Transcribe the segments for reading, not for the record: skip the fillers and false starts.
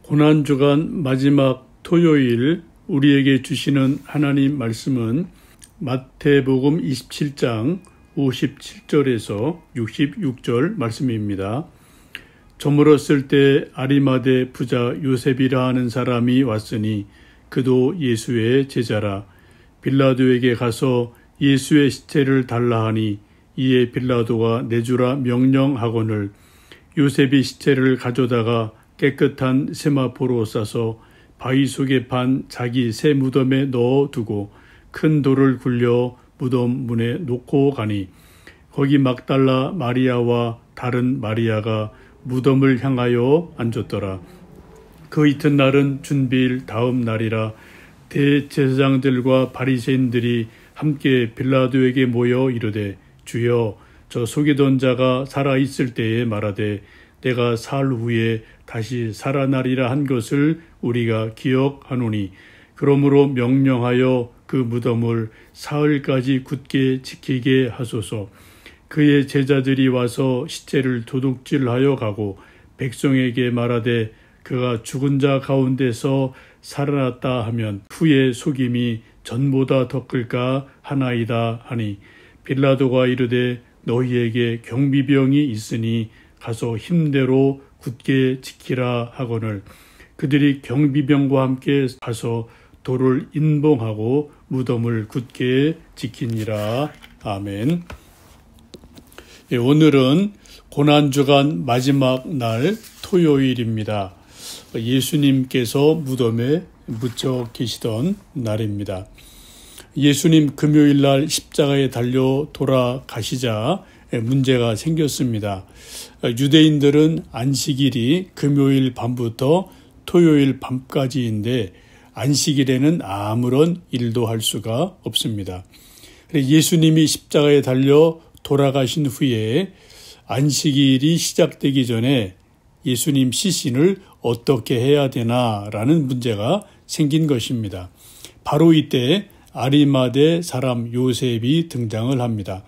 고난주간 마지막 토요일 우리에게 주시는 하나님 말씀은 마태복음 27장 57절에서 66절 말씀입니다. 저물었을 때 아리마대 부자 요셉이라 하는 사람이 왔으니 그도 예수의 제자라. 빌라도에게 가서 예수의 시체를 달라 하니 이에 빌라도가 내주라 명령하거늘 요셉이 시체를 가져다가 깨끗한 세마포로 싸서 바위 속에 판 자기 새 무덤에 넣어두고 큰 돌을 굴려 무덤 문에 놓고 가니 거기 막달라 마리아와 다른 마리아가 무덤을 향하여 앉았더라. 그 이튿날은 준비일 다음 날이라. 대제사장들과 바리새인들이 함께 빌라도에게 모여 이르되 주여 저 속이던 자가 살아있을 때에 말하되 내가 사흘 후에 다시 살아나리라 한 것을 우리가 기억하노니 그러므로 명령하여 그 무덤을 사흘까지 굳게 지키게 하소서. 그의 제자들이 와서 시체를 도둑질하여 가고 백성에게 말하되 그가 죽은 자 가운데서 살아났다 하면 후에 속임이 전보다 더 클까 하나이다 하니 빌라도가 이르되 너희에게 경비병이 있으니 가서 힘대로 굳게 지키라 하거늘 그들이 경비병과 함께 가서 돌을 인봉하고 무덤을 굳게 지키니라. 아멘. 오늘은 고난주간 마지막 날 토요일입니다. 예수님께서 무덤에 묻혀 계시던 날입니다. 예수님 금요일 날 십자가에 달려 돌아가시자 문제가 생겼습니다. 유대인들은 안식일이 금요일 밤부터 토요일 밤까지인데 안식일에는 아무런 일도 할 수가 없습니다. 예수님이 십자가에 달려 돌아가신 후에 안식일이 시작되기 전에 예수님 시신을 어떻게 해야 되나라는 문제가 생긴 것입니다. 바로 이때 아리마대 사람 요셉이 등장을 합니다.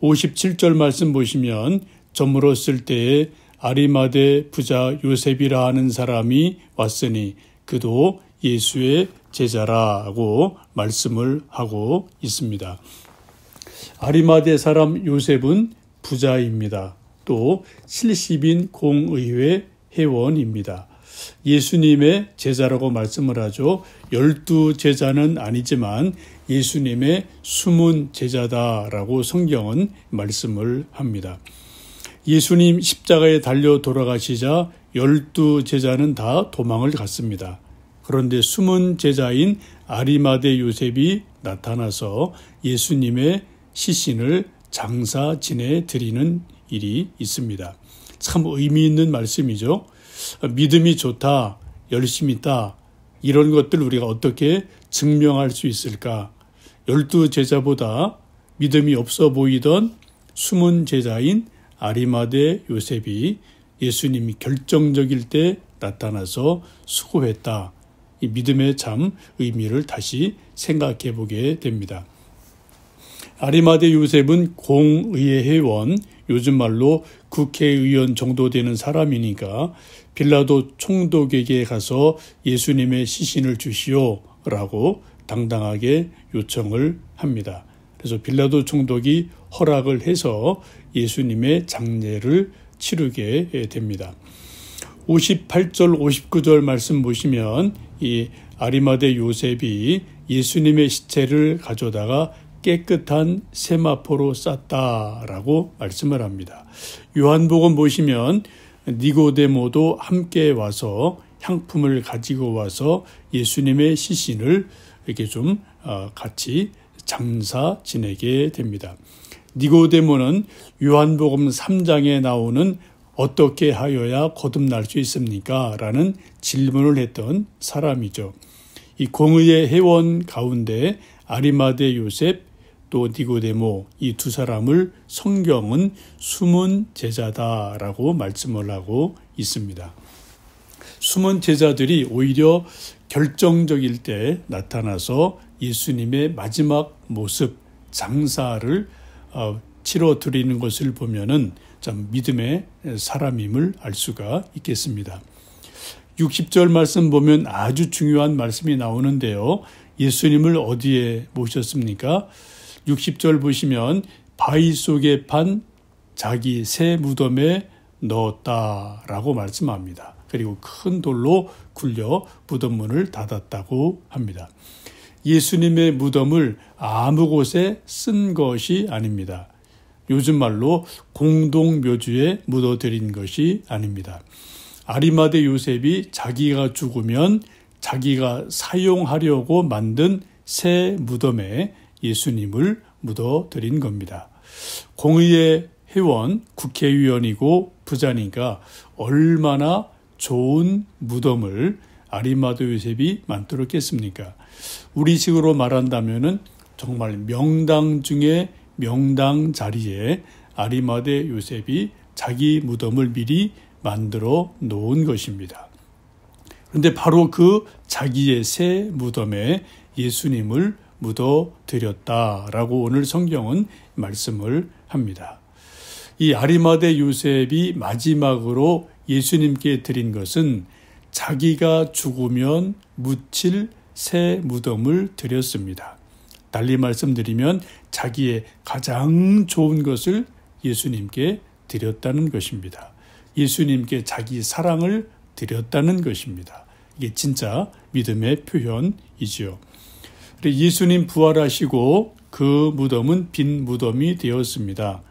57절 말씀 보시면 저물었을 때에 아리마대 부자 요셉이라 하는 사람이 왔으니 그도 예수의 제자라고 말씀을 하고 있습니다. 아리마대 사람 요셉은 부자입니다. 또 70인 공의회 회원입니다. 예수님의 제자라고 말씀을 하죠. 12제자는 아니지만 예수님의 숨은 제자다라고 성경은 말씀을 합니다. 예수님 십자가에 달려 돌아가시자 12제자는 다 도망을 갔습니다. 그런데 숨은 제자인 아리마대 요셉이 나타나서 예수님의 시신을 장사 지내 드리는 일이 있습니다. 참 의미 있는 말씀이죠. 믿음이 좋다, 열심히 있다, 이런 것들 우리가 어떻게 증명할 수 있을까? 12제자보다 믿음이 없어 보이던 숨은 제자인 아리마대 요셉이 예수님이 결정적일 때 나타나서 수고했다. 이 믿음의 참 의미를 다시 생각해 보게 됩니다. 아리마대 요셉은 공의회 회원, 요즘 말로 국회의원 정도 되는 사람이니까 빌라도 총독에게 가서 예수님의 시신을 주시오라고 당당하게 요청을 합니다. 그래서 빌라도 총독이 허락을 해서 예수님의 장례를 치르게 됩니다. 58절 59절 말씀 보시면 이 아리마대 요셉이 예수님의 시체를 가져다가 깨끗한 세마포로 쌌다라고 말씀을 합니다. 요한복음 보시면 니고데모도 함께 와서 향품을 가지고 와서 예수님의 시신을 이렇게 좀 같이 장사 지내게 됩니다. 니고데모는 요한복음 3장에 나오는 어떻게 하여야 거듭날 수 있습니까? 라는 질문을 했던 사람이죠. 이 공의회 회원 가운데 아리마대 요셉 또 니고데모 이 두 사람을 성경은 숨은 제자다라고 말씀을 하고 있습니다. 숨은 제자들이 오히려 결정적일 때 나타나서 예수님의 마지막 모습, 장사를 치러드리는 것을 보면은 참 믿음의 사람임을 알 수가 있겠습니다. 60절 말씀 보면 아주 중요한 말씀이 나오는데요. 예수님을 어디에 모셨습니까? 60절 보시면 바위 속에 판 자기 새 무덤에 넣었다라고 말씀합니다. 그리고 큰 돌로 굴려 무덤 문을 닫았다고 합니다. 예수님의 무덤을 아무 곳에 쓴 것이 아닙니다. 요즘 말로 공동묘지에 묻어드린 것이 아닙니다. 아리마대 요셉이 자기가 죽으면 자기가 사용하려고 만든 새 무덤에 예수님을 묻어드린 겁니다. 공의의 회원, 국회의원이고 부자니까 얼마나 좋은 무덤을 아리마대 요셉이 만들었겠습니까? 우리식으로 말한다면은 정말 명당 중에 명당 자리에 아리마대 요셉이 자기 무덤을 미리 만들어 놓은 것입니다. 그런데 바로 그 자기의 새 무덤에 예수님을 묻어 드렸다라고 오늘 성경은 말씀을 합니다. 이 아리마대 요셉이 마지막으로 예수님께 드린 것은 자기가 죽으면 묻힐 새 무덤을 드렸습니다. 달리 말씀드리면 자기의 가장 좋은 것을 예수님께 드렸다는 것입니다. 예수님께 자기 사랑을 드렸다는 것입니다. 이게 진짜 믿음의 표현이지요. 예수님 부활하시고 그 무덤은 빈 무덤이 되었습니다.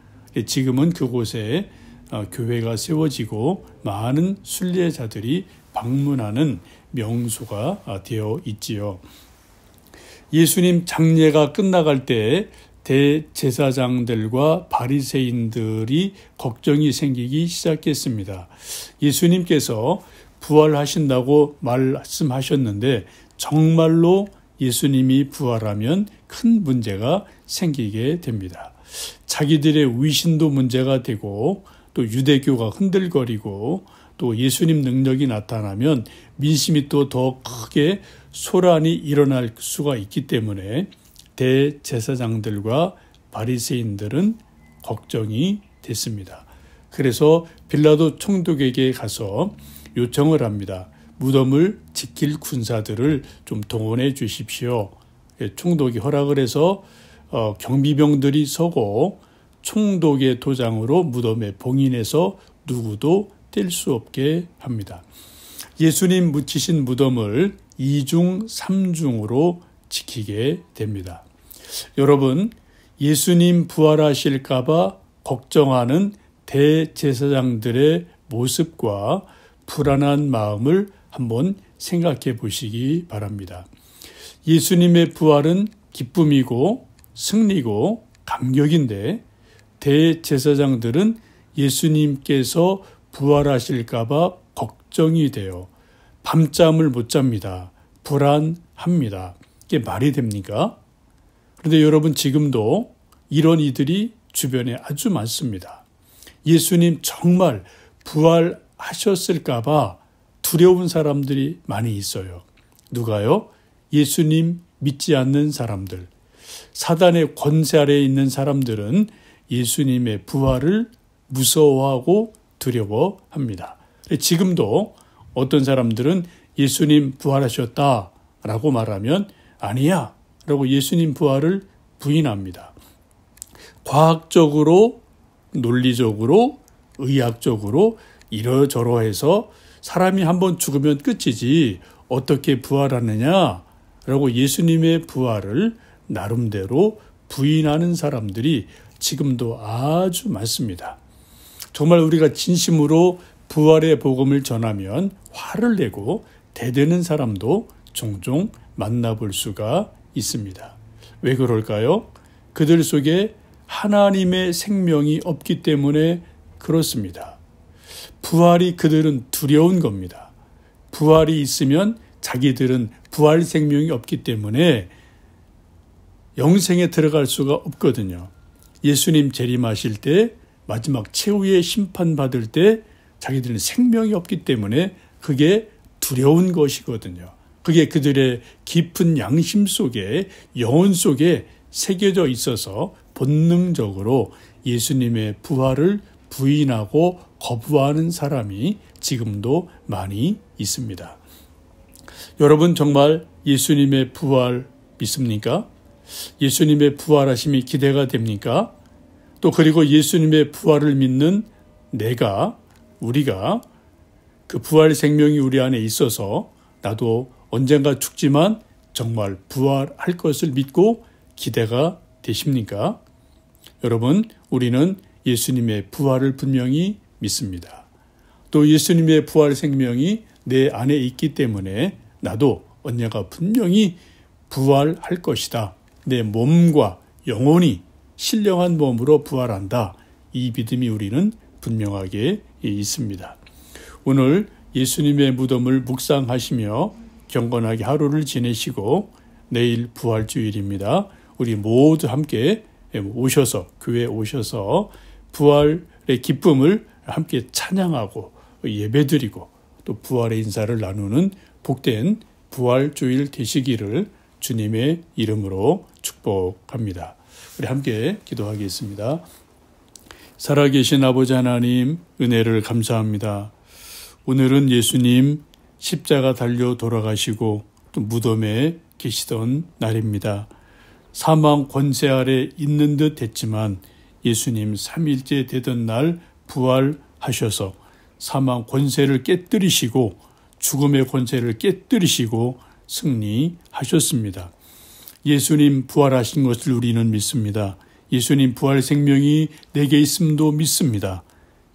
지금은 그곳에 교회가 세워지고 많은 순례자들이 방문하는 명소가 되어 있지요. 예수님 장례가 끝나갈 때 대제사장들과 바리새인들이 걱정이 생기기 시작했습니다. 예수님께서 부활하신다고 말씀하셨는데 정말로 예수님이 부활하면 큰 문제가 생기게 됩니다. 자기들의 위신도 문제가 되고 또 유대교가 흔들거리고 또 예수님 능력이 나타나면 민심이 또 더 크게 소란이 일어날 수가 있기 때문에 대제사장들과 바리새인들은 걱정이 됐습니다. 그래서 빌라도 총독에게 가서 요청을 합니다. 무덤을 지킬 군사들을 좀 동원해 주십시오. 총독이 허락을 해서 경비병들이 서고 총독의 도장으로 무덤에 봉인해서 누구도 뗄 수 없게 합니다. 예수님 묻히신 무덤을 2중 3중으로 지키게 됩니다. 여러분, 예수님 부활하실까 봐 걱정하는 대제사장들의 모습과 불안한 마음을 한번 생각해 보시기 바랍니다. 예수님의 부활은 기쁨이고 승리고 감격인데 대제사장들은 예수님께서 부활하실까 봐 걱정이 돼요. 밤잠을 못 잡니다. 불안합니다. 이게 말이 됩니까? 그런데 여러분 지금도 이런 이들이 주변에 아주 많습니다. 예수님 정말 부활하셨을까 봐 두려운 사람들이 많이 있어요. 누가요? 예수님 믿지 않는 사람들. 사단의 권세 아래에 있는 사람들은 예수님의 부활을 무서워하고 두려워합니다. 지금도 어떤 사람들은 예수님 부활하셨다라고 말하면 아니야 라고 예수님 부활을 부인합니다. 과학적으로, 논리적으로, 의학적으로 이러저러해서 사람이 한번 죽으면 끝이지 어떻게 부활하느냐라고 예수님의 부활을 나름대로 부인하는 사람들이 지금도 아주 많습니다. 정말 우리가 진심으로 부활의 복음을 전하면 화를 내고 대드는 사람도 종종 만나볼 수가 있습니다. 왜 그럴까요? 그들 속에 하나님의 생명이 없기 때문에 그렇습니다. 부활이 그들은 두려운 겁니다. 부활이 있으면 자기들은 부활 생명이 없기 때문에 영생에 들어갈 수가 없거든요. 예수님 재림하실 때 마지막 최후의 심판받을 때 자기들은 생명이 없기 때문에 그게 두려운 것이거든요. 그게 그들의 깊은 양심 속에 영혼 속에 새겨져 있어서 본능적으로 예수님의 부활을 부인하고 거부하는 사람이 지금도 많이 있습니다. 여러분 정말 예수님의 부활 믿습니까? 예수님의 부활하심이 기대가 됩니까? 또 그리고 예수님의 부활을 믿는 우리가 그 부활 생명이 우리 안에 있어서 나도 언젠가 죽지만 정말 부활할 것을 믿고 기대가 되십니까? 여러분, 우리는 예수님의 부활을 분명히 믿습니다. 또 예수님의 부활 생명이 내 안에 있기 때문에 나도 언젠가 분명히 부활할 것이다. 내 몸과 영혼이 신령한 몸으로 부활한다. 이 믿음이 우리는 분명하게 있습니다. 오늘 예수님의 무덤을 묵상하시며 경건하게 하루를 지내시고 내일 부활주일입니다. 우리 모두 함께 오셔서 교회에 오셔서 부활의 기쁨을 함께 찬양하고 예배드리고 또 부활의 인사를 나누는 복된 부활주일 되시기를 주님의 이름으로 축복합니다. 우리 함께 기도하겠습니다. 살아계신 아버지 하나님, 은혜를 감사합니다. 오늘은 예수님 십자가 달려 돌아가시고 또 무덤에 계시던 날입니다. 사망 권세 아래 있는 듯 했지만 예수님 3일째 되던 날 부활하셔서 사망 권세를 깨뜨리시고 죽음의 권세를 깨뜨리시고 승리하셨습니다. 예수님 부활하신 것을 우리는 믿습니다. 예수님 부활 생명이 내게 있음도 믿습니다.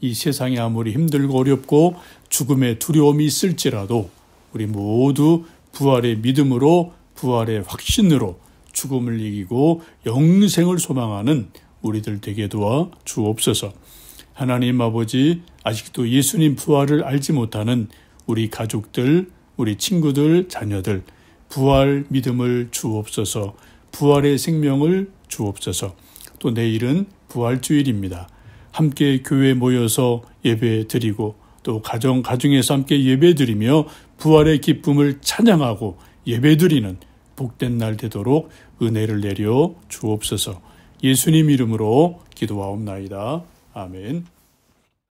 이 세상이 아무리 힘들고 어렵고 죽음의 두려움이 있을지라도 우리 모두 부활의 믿음으로 부활의 확신으로 죽음을 이기고 영생을 소망하는 우리들 되게 도와 주옵소서. 하나님 아버지, 아직도 예수님 부활을 알지 못하는 우리 가족들, 우리 친구들, 자녀들 부활 믿음을 주옵소서. 부활의 생명을 주옵소서. 또 내일은 부활주일입니다. 함께 교회에 모여서 예배 드리고 또 가정에서 함께 예배 드리며 부활의 기쁨을 찬양하고 예배 드리는 복된 날 되도록 은혜를 내려 주옵소서. 예수님 이름으로 기도하옵나이다. 아멘.